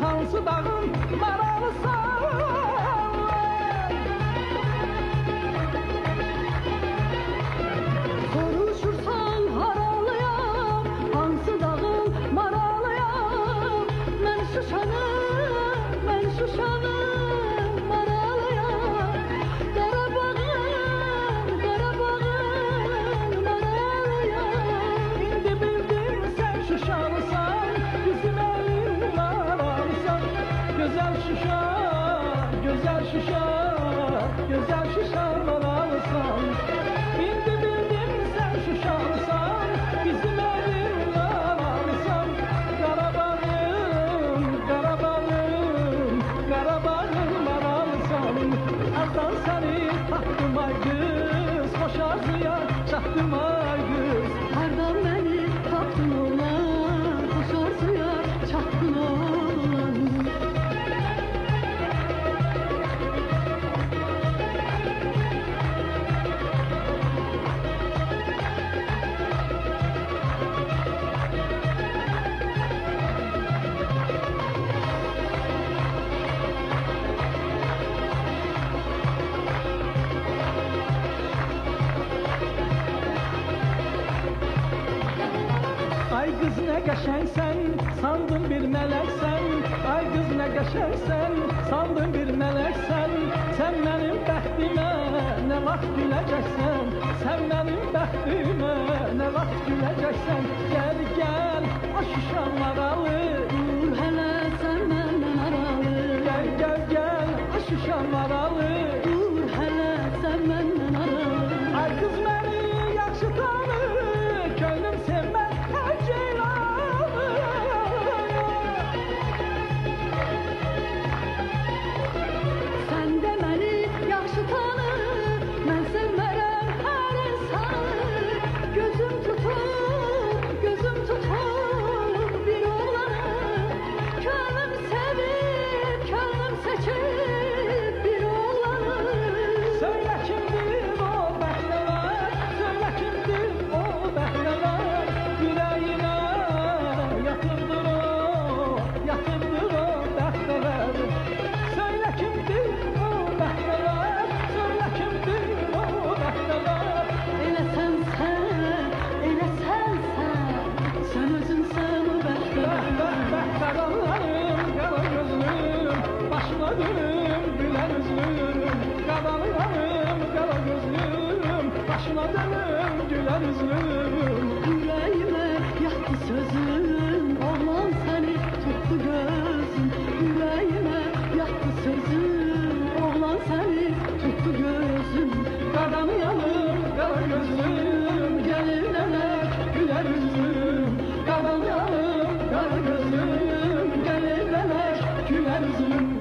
hansı dağın maralısan? Soruşursan haralıyam, hansı dağın maralıyam? Mən Şuşanım maralıyam. Qarabağım maralıyam. İndi bildim sen Şuşalısan, bizim elin maralısan. Gözəl Şuşa, gözəl Şuşa, gözəl Şuşa maralısan. İndi bildim sen Şuşalısan, bizim elin maralısan. Qarabağım, Qarabağım, Qarabağım maralısan. Azdan səni tapdım ay qız, xoş arzuya çatdım ay qız. Hardan məni tapdın oğlan, xoş arzuya çatdın oğlan. Ay kız ne qəşəngsən, sandım bir mələksən. Ay kız ne qəşəngsən, sandım bir mələksən. Sen benim bəxtimə ne vaxt güləcəksən. Sen benim bəxtimə ne vaxt güləcəksən. Gel gel Şuşa maralı, dur hələ sən məndən aralı. Gel gel gel Şuşa maralı, dur hələ sən məndən aralı. Ay kız məni yaxşı tanı, könlüm sevməz hər ceylanı. Sən də məni yaxşı tanı, mən sevmərəm hər insanı. Gözüm tutub bir oğlanı. Könlüm sevib, könlüm seçib bir oğlanı. Söylə kimdir o bəhnələr, söylə kimdir o bəhnələr. Yüreğine yatırdır o bəhnələr. Söyle kimdir o bəhnələr, söyle kimdir o bəhnələr. Elə sənsən, sən özünsən o bəhnələr. Qaralarım, qara gözlüm, başına dönüm gülər üzlüm. Qaralarım, qara gözlüm, başına dönüm gülər üzlüm. Yüreğime yattı sözün, oğlan seni tuttu gözün. Yüreğime yattı sözün, oğlan seni tuttu gözün. Qadanıyalım, qara gözlüm, gəlir demək gülər üzlüm. Qadanıyalım, qara gözlüm, gəlir demək gülər üzlüm.